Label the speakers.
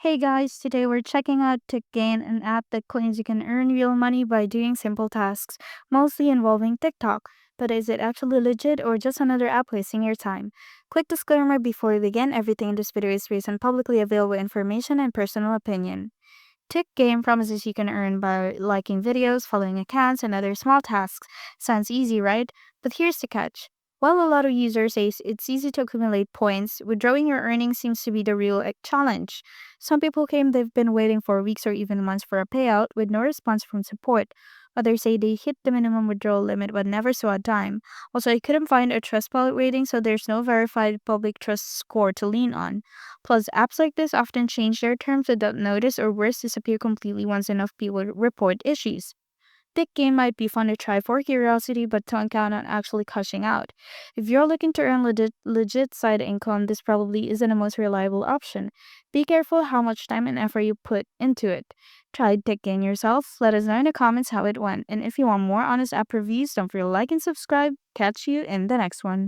Speaker 1: Hey guys, today we're checking out TikGain, an app that claims you can earn real money by doing simple tasks, mostly involving TikTok. But is it actually legit or just another app wasting your time? Quick disclaimer before we begin, everything in this video is based on publicly available information and personal opinion. TikGain promises you can earn by liking videos, following accounts, and other small tasks. Sounds easy, right? But here's the catch. While a lot of users say it's easy to accumulate points, withdrawing your earnings seems to be the real challenge. Some people claim they've been waiting for weeks or even months for a payout with no response from support. Others say they hit the minimum withdrawal limit but never saw a dime. Also, I couldn't find a Trustpilot rating, so there's no verified public trust score to lean on. Plus, apps like this often change their terms without notice or worse, disappear completely once enough people report issues. Thick game might be fun to try for curiosity, but don't count on actually cashing out. If you're looking to earn legit side income, this probably isn't the most reliable option. Be careful how much time and effort you put into it. Try Thick Game yourself. Let us know in the comments how it went. And if you want more honest app reviews, don't forget to like and subscribe. Catch you in the next one.